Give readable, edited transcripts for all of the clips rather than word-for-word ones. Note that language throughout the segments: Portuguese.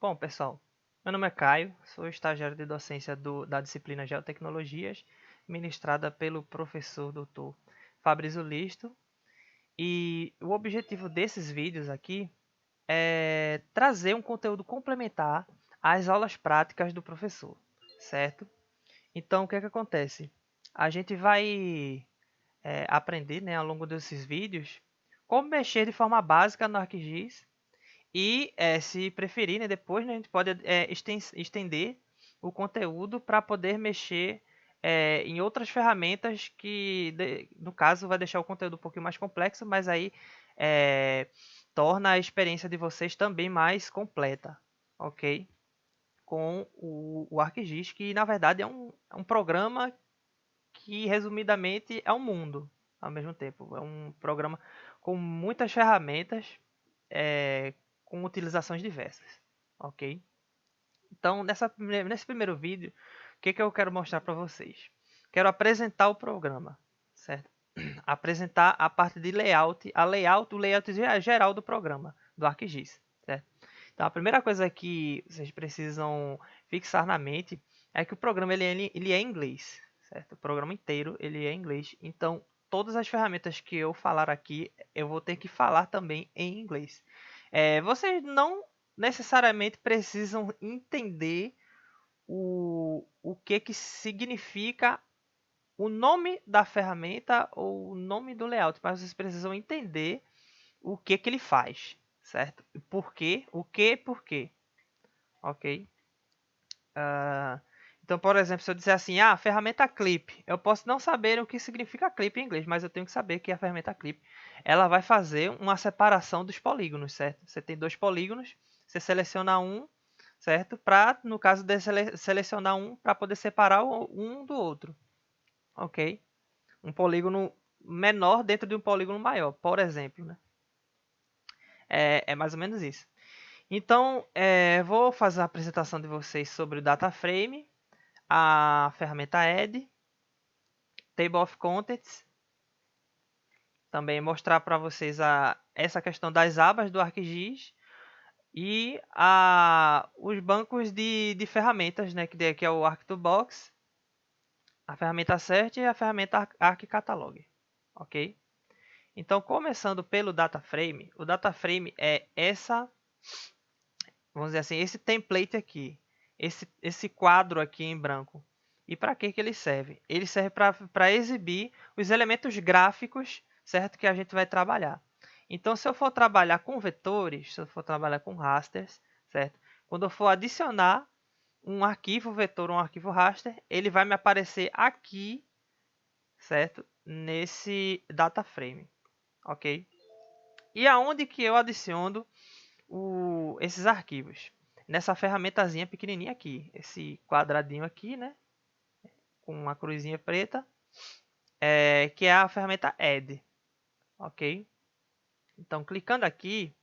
Bom, pessoal, meu nome é Caio, sou estagiário de docência da disciplina Geotecnologias, ministrada pelo professor Dr. Fabrício Listo. E o objetivo desses vídeos aqui é trazer um conteúdo complementar às aulas práticas do professor, certo? Então, o que é que acontece? A gente vai aprender, né, ao longo desses vídeos como mexer de forma básica no ArcGIS e, se preferir, né, depois, né, a gente pode estender o conteúdo para poder mexer em outras ferramentas que, no caso, vai deixar o conteúdo um pouquinho mais complexo, mas aí é, torna a experiência de vocês também mais completa, ok? Com o ArcGIS, que na verdade é um programa que, resumidamente, é um mundo ao mesmo tempo. É um programa com muitas ferramentas, é, com utilizações diversas, ok? Então, nesse primeiro vídeo, o que eu quero mostrar para vocês? Quero apresentar o programa, certo? Apresentar a parte de layout, o layout geral do programa, do ArcGIS, certo? Então, a primeira coisa que vocês precisam fixar na mente é que o programa ele é em inglês, certo? O programa inteiro ele é em inglês. Então, todas as ferramentas que eu falar aqui, eu vou ter que falar também em inglês. Vocês não necessariamente precisam entender o que significa o nome da ferramenta ou o nome do layout, mas vocês precisam entender o que ele faz, certo? Por quê? O que, por quê? Ok? Então, por exemplo, se eu disser assim, a ferramenta clip, eu posso não saber o que significa clip em inglês, mas eu tenho que saber que a ferramenta clip, ela vai fazer uma separação dos polígonos, certo? Você tem dois polígonos, você seleciona um, certo? Para, no caso de selecionar um, para poder separar um do outro, ok? Um polígono menor dentro de um polígono maior, por exemplo, né? É mais ou menos isso. Então, vou fazer a apresentação de vocês sobre o DataFrame, a ferramenta Add, Table of Contents, também mostrar para vocês essa questão das abas do ArcGIS e os bancos de ferramentas, né, que é o Arc2Box, a ferramenta Cert e a ferramenta ArcCatalog, ok? Então, começando pelo DataFrame, o DataFrame é vamos dizer assim, esse template aqui, esse quadro aqui em branco. E para que ele serve? Ele serve para exibir os elementos gráficos, certo? Que a gente vai trabalhar. Então, se eu for trabalhar com vetores, se eu for trabalhar com rasters, certo? Quando eu for adicionar um arquivo vetor, um arquivo raster, ele vai me aparecer aqui, certo? Nesse data frame, ok? E aonde que eu adiciono esses arquivos? Nessa ferramentazinha pequenininha aqui, esse quadradinho aqui, né? Com uma cruzinha preta, que é a ferramenta Add, ok? Então, clicando aqui,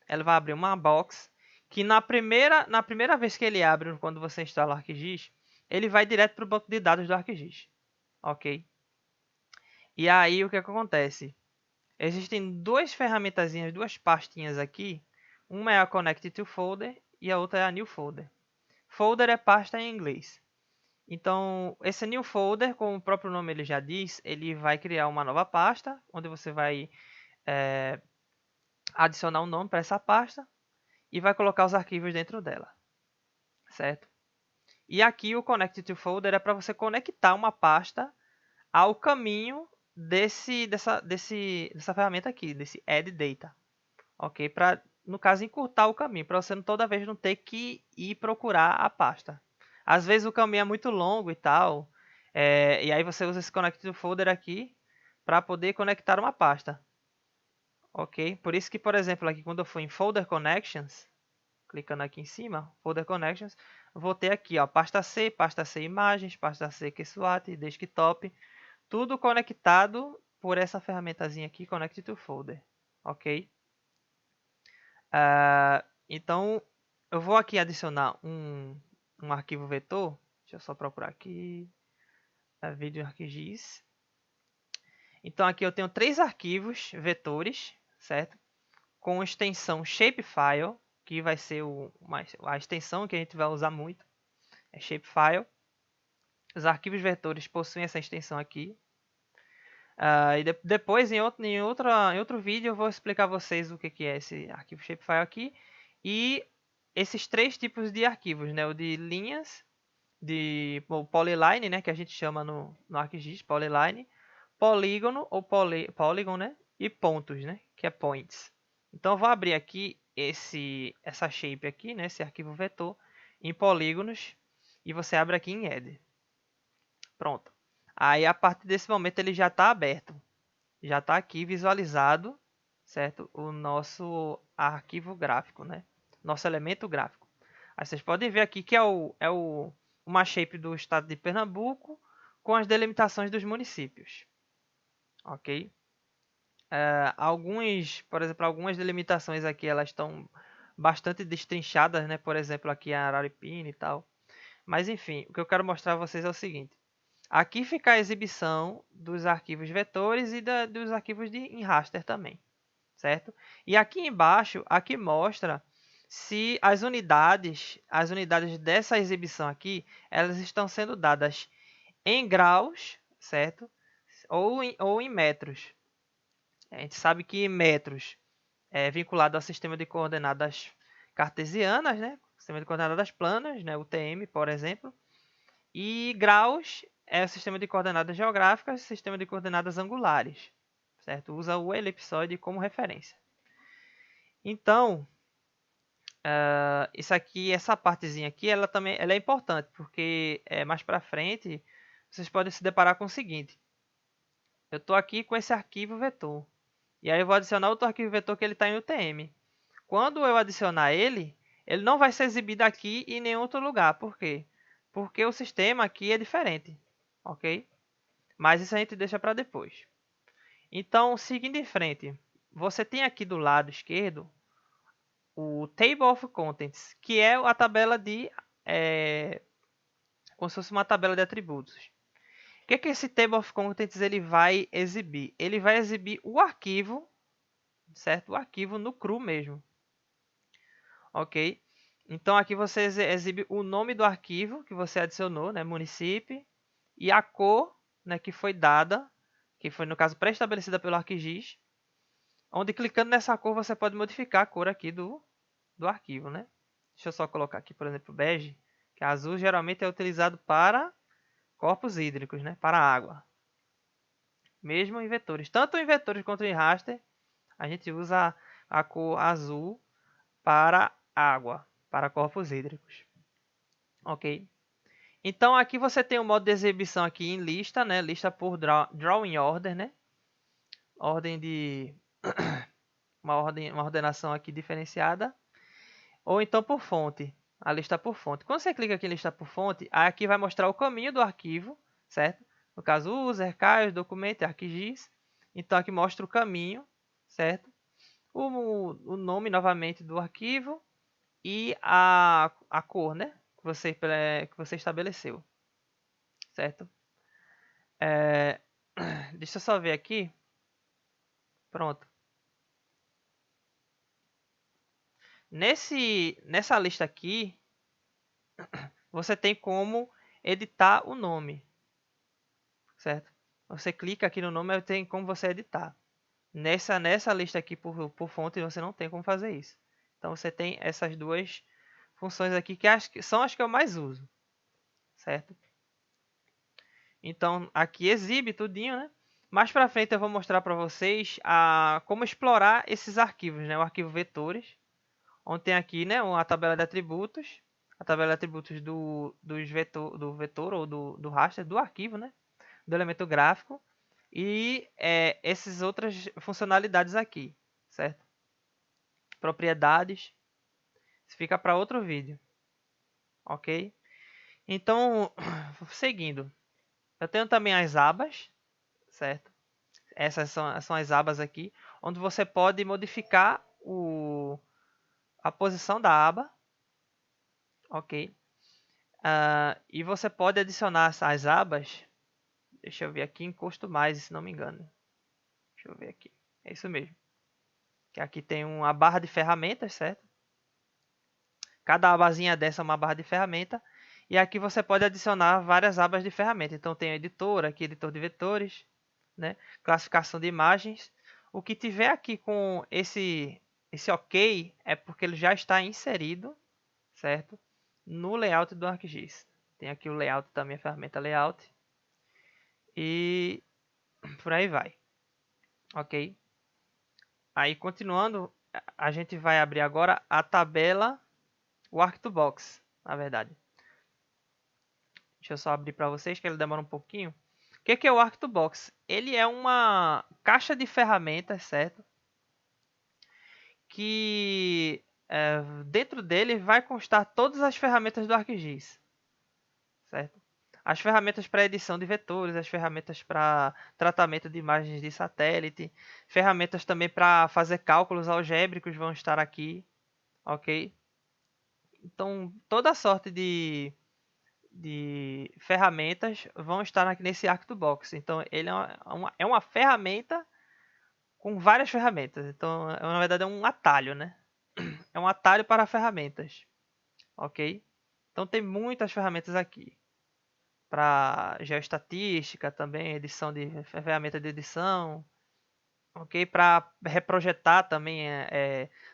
ela vai abrir uma box que na primeira vez que ele abre, quando você instala o ArcGIS, ele vai direto para o banco de dados do ArcGIS, ok? E aí, o que acontece? Existem duas ferramentazinhas, duas pastinhas aqui. Uma é a Connect to Folder e a outra é a New Folder. Folder é pasta em inglês. Então, esse New Folder, como o próprio nome ele já diz, ele vai criar uma nova pasta, onde você vai adicionar um nome para essa pasta e vai colocar os arquivos dentro dela, certo? E aqui o Connect to Folder é para você conectar uma pasta ao caminho dessa ferramenta aqui, desse Add Data, ok? Para, no caso, encurtar o caminho, para você toda vez não ter que ir procurar a pasta. Às vezes o caminho é muito longo e tal, e aí você usa esse Connect to Folder aqui para poder conectar uma pasta, ok? Por isso que, por exemplo, aqui quando eu for em Folder Connections, clicando aqui em cima, Folder Connections, vou ter aqui, ó, pasta C imagens, pasta C QSWAT, desktop, tudo conectado por essa ferramentazinha aqui, Connect to Folder, ok? Então, eu vou aqui adicionar um arquivo vetor, deixa eu só procurar aqui, vídeo ArcGIS. Então, aqui eu tenho três arquivos vetores, certo? Com extensão shapefile, que vai ser a extensão que a gente vai usar muito, é Shapefile. Os arquivos vetores possuem essa extensão aqui. E depois, em outro vídeo, eu vou explicar a vocês o que é esse arquivo Shapefile aqui. E esses três tipos de arquivos, né? O de linhas, o polyline, né? Que a gente chama no ArcGIS, polyline, polígono ou polygon, né? E pontos, né? Que é points. Então, eu vou abrir aqui essa shape aqui, né? Esse arquivo vetor em polígonos. E você abre aqui em Ed. Pronto. Aí, a partir desse momento, ele já está aberto. Já está aqui visualizado, certo? O nosso arquivo gráfico, né? Nosso elemento gráfico. Aí vocês podem ver aqui que uma shape do estado de Pernambuco com as delimitações dos municípios. Ok? Por exemplo, algumas delimitações aqui elas estão bastante destrinchadas, né? Por exemplo, aqui a Araripina e tal. Mas enfim, o que eu quero mostrar a vocês é o seguinte. Aqui fica a exibição dos arquivos vetores e dos arquivos em raster também, certo? E aqui embaixo, aqui mostra se as unidades dessa exibição aqui, elas estão sendo dadas em graus, certo? Ou em metros. A gente sabe que metros é vinculado ao sistema de coordenadas cartesianas, né? Sistema de coordenadas planas, né? UTM, por exemplo. E graus é o sistema de coordenadas geográficas, sistema de coordenadas angulares, certo? Usa o elipsoide como referência. Então, isso aqui, essa partezinha aqui, ela é importante, porque mais para frente vocês podem se deparar com o seguinte. Eu estou aqui com esse arquivo vetor. E aí eu vou adicionar outro arquivo vetor que ele está em UTM. Quando eu adicionar ele não vai ser exibido aqui em nenhum outro lugar. Por quê? Porque o sistema aqui é diferente. Ok? Mas isso a gente deixa para depois. Então, seguindo em frente, você tem aqui do lado esquerdo o Table of Contents, que é a tabela como se fosse uma tabela de atributos. O que esse Table of Contents ele vai exibir? Ele vai exibir o arquivo, certo? O arquivo no cru mesmo. Ok? Então aqui você exibe o nome do arquivo que você adicionou, né? Município, e a cor, né, que foi dada, que foi no caso pré-estabelecida pelo ArcGIS, onde clicando nessa cor você pode modificar a cor aqui do arquivo, né? Deixa eu só colocar aqui, por exemplo, bege, que azul geralmente é utilizado para corpos hídricos, né? Para água. Mesmo em vetores. Tanto em vetores quanto em raster, a gente usa a cor azul para água, para corpos hídricos. Ok? Então aqui você tem o modo de exibição aqui em lista, né? Lista por drawing order, né? Ordem de uma ordenação aqui diferenciada, ou então por fonte, a lista por fonte. Quando você clica aqui em lista por fonte, aqui vai mostrar o caminho do arquivo, certo? No caso, user, CAIOS, documento, ArcGIS. Então aqui mostra o caminho, certo? O nome novamente do arquivo e a cor, né? Que você estabeleceu, certo? Deixa eu só ver aqui. Pronto. Nessa lista aqui, você tem como editar o nome, certo? Você clica aqui no nome e tem como você editar. Nessa lista aqui por fonte você não tem como fazer isso. Então você tem essas duas funções aqui que são as que eu mais uso, certo? Então aqui exibe tudinho, né? Mais para frente eu vou mostrar para vocês como explorar esses arquivos, né? O arquivo vetores, onde tem aqui, né, uma tabela de atributos, a tabela de atributos do vetor ou do raster, do arquivo, né, do elemento gráfico, e essas outras funcionalidades aqui, certo? Propriedades, isso fica para outro vídeo, ok? Então, seguindo, eu tenho também as abas, certo? Essas são as abas aqui, onde você pode modificar a posição da aba, ok? E você pode adicionar as abas, deixa eu ver aqui, em Customize, se não me engano. Deixa eu ver aqui, é isso mesmo. Que aqui tem uma barra de ferramentas, certo? Cada abazinha dessa é uma barra de ferramenta. E aqui você pode adicionar várias abas de ferramenta. Então tem editor, aqui editor de vetores, né? Classificação de imagens. O que tiver aqui com esse OK é porque ele já está inserido, certo? No layout do ArcGIS. Tem aqui o layout também, a ferramenta layout. E por aí vai. Ok? Aí continuando, a gente vai abrir agora a tabela, o Arc2Box, na verdade. Deixa eu só abrir para vocês que ele demora um pouquinho. O que é o Arc2Box? Ele é uma caixa de ferramentas, certo? Que dentro dele vai constar todas as ferramentas do ArcGIS, certo? As ferramentas para edição de vetores, as ferramentas para tratamento de imagens de satélite, ferramentas também para fazer cálculos algébricos vão estar aqui, ok? Então, toda sorte de ferramentas vão estar aqui nesse Arc2Box. Então, ele é uma ferramenta com várias ferramentas. Então, na verdade, é um atalho, né? É um atalho para ferramentas, ok? Então, tem muitas ferramentas aqui. Para geoestatística também, edição de ferramenta de edição, ok? Para reprojetar também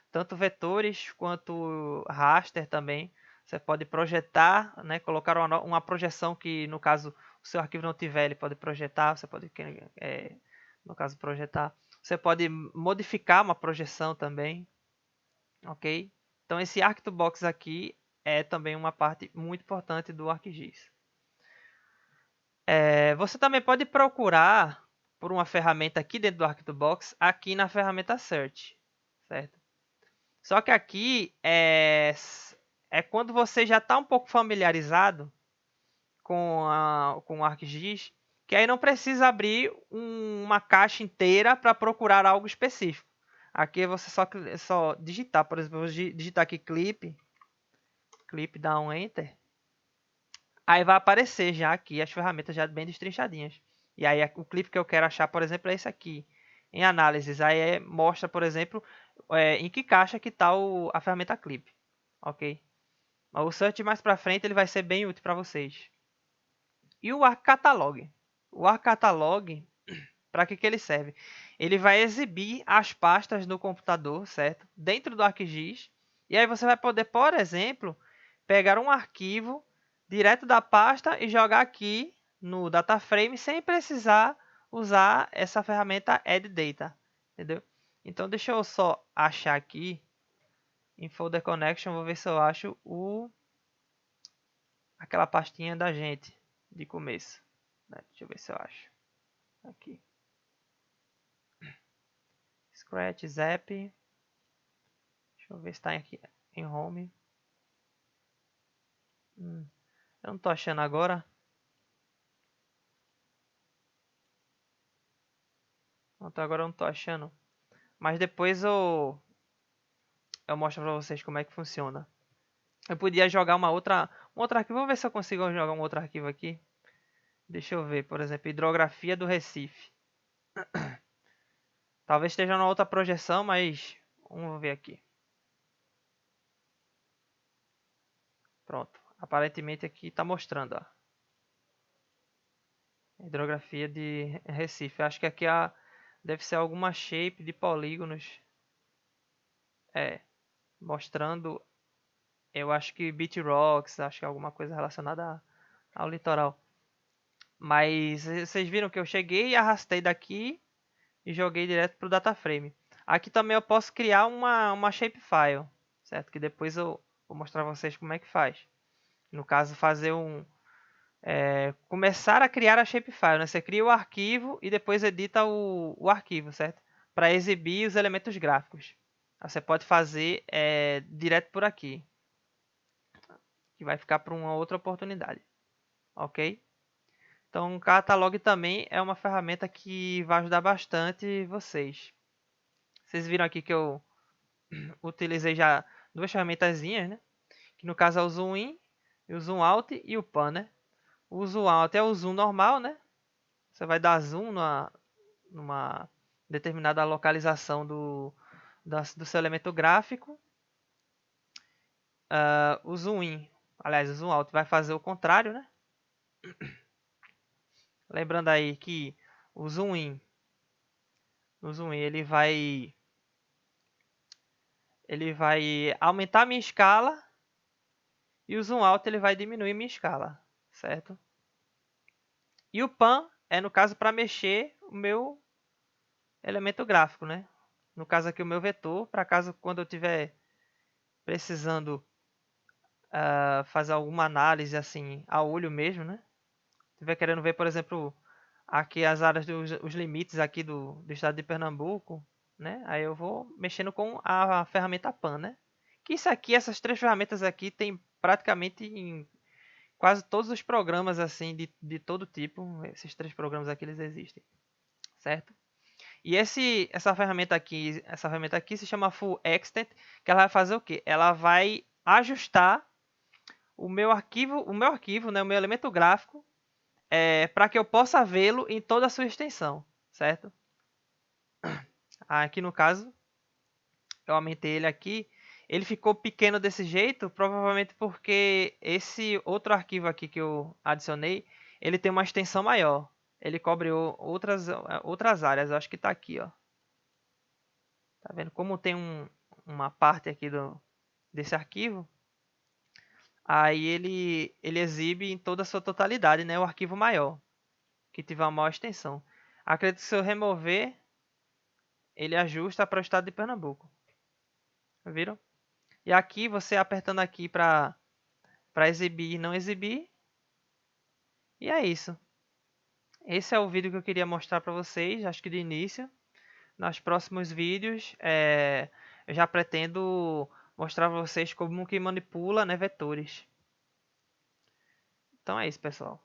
tanto vetores quanto raster também. Você pode projetar, né? Colocar uma projeção que no caso o seu arquivo não tiver, ele pode projetar. Você pode, no caso, projetar. Você pode modificar uma projeção também, ok? Então esse Arc2Box aqui é também uma parte muito importante do ArcGIS. Você também pode procurar por uma ferramenta aqui dentro do Arc2Box, aqui na ferramenta Search, certo? Só que aqui é quando você já está um pouco familiarizado com o ArcGIS, que aí não precisa abrir uma caixa inteira para procurar algo específico. Aqui você só digitar, por exemplo, vou digitar aqui clip, dá um Enter. Aí vai aparecer já aqui as ferramentas já bem destrinchadinhas. E aí o clipe que eu quero achar, por exemplo, é esse aqui. Em análises, aí mostra, por exemplo, em que caixa que está a ferramenta clip. Ok? O search mais para frente ele vai ser bem útil para vocês. E o Arc Catalog. O Arc Catalog, para que ele serve? Ele vai exibir as pastas no computador, certo? Dentro do ArcGIS. E aí você vai poder, por exemplo, pegar um arquivo direto da pasta e jogar aqui no DataFrame sem precisar usar essa ferramenta Add Data, entendeu? Então deixa eu só achar aqui em Folder Connection, vou ver se eu acho aquela pastinha da gente de começo. Deixa eu ver se eu acho. Aqui. Scratch, Zap. Deixa eu ver se está aqui em Home. Eu não estou achando agora. Agora eu não estou achando. Mas depois eu mostro para vocês como é que funciona. Eu podia jogar um outro arquivo. Vou ver se eu consigo jogar um outro arquivo aqui. Deixa eu ver, por exemplo, hidrografia do Recife. Talvez esteja na outra projeção, mas vamos ver aqui. Pronto. Aparentemente aqui está mostrando, ó. Hidrografia de Recife. Acho que aqui deve ser alguma shape de polígonos. Mostrando, eu acho que Beach Rocks, acho que é alguma coisa relacionada ao litoral. Mas vocês viram que eu cheguei e arrastei daqui e joguei direto para o DataFrame. Aqui também eu posso criar uma shapefile, certo? Que depois eu vou mostrar para vocês como é que faz. No caso, fazer começar a criar a shapefile, né? Você cria o arquivo e depois edita o arquivo, certo? Para exibir os elementos gráficos. Você pode fazer direto por aqui, que vai ficar para uma outra oportunidade, ok? Então, o Catalog também é uma ferramenta que vai ajudar bastante vocês. Vocês viram aqui que eu utilizei já duas ferramentazinhas, né? Que no caso é o Zoom In, e o Zoom Out e o Pan, né? O Zoom Out é o zoom normal, né? Você vai dar zoom numa determinada localização do seu elemento gráfico. o zoom in, aliás, o zoom out vai fazer o contrário, né? Lembrando aí que o zoom in, no zoom in ele vai aumentar a minha escala e o zoom out ele vai diminuir minha escala, certo? E o pan é no caso para mexer o meu elemento gráfico, né? No caso aqui o meu vetor, para caso quando eu estiver precisando fazer alguma análise assim a olho mesmo, né? Estiver querendo ver, por exemplo, aqui as áreas os limites aqui do estado de Pernambuco, né? Aí eu vou mexendo com a ferramenta pan, né? Que isso aqui, essas três ferramentas aqui tem praticamente em quase todos os programas assim de todo tipo. Esses três programas aqui eles existem, certo? E essa ferramenta aqui se chama Full Extent, que ela vai fazer o quê? Ela vai ajustar o meu arquivo, né, o meu elemento gráfico, para que eu possa vê-lo em toda a sua extensão, certo? Aqui no caso, eu aumentei ele aqui. Ele ficou pequeno desse jeito, provavelmente porque esse outro arquivo aqui que eu adicionei, ele tem uma extensão maior. Ele cobre outras áreas. Eu acho que está aqui, ó. Tá vendo? Como tem uma parte aqui desse arquivo, aí ele exibe em toda a sua totalidade, né, o arquivo maior, que tiver uma maior extensão. Acredito que se eu remover, ele ajusta para o estado de Pernambuco. Viram? E aqui, você apertando aqui para exibir e não exibir. E é isso. Esse é o vídeo que eu queria mostrar para vocês, acho que de início. Nos próximos vídeos, eu já pretendo mostrar para vocês como que manipula, né, vetores. Então é isso, pessoal.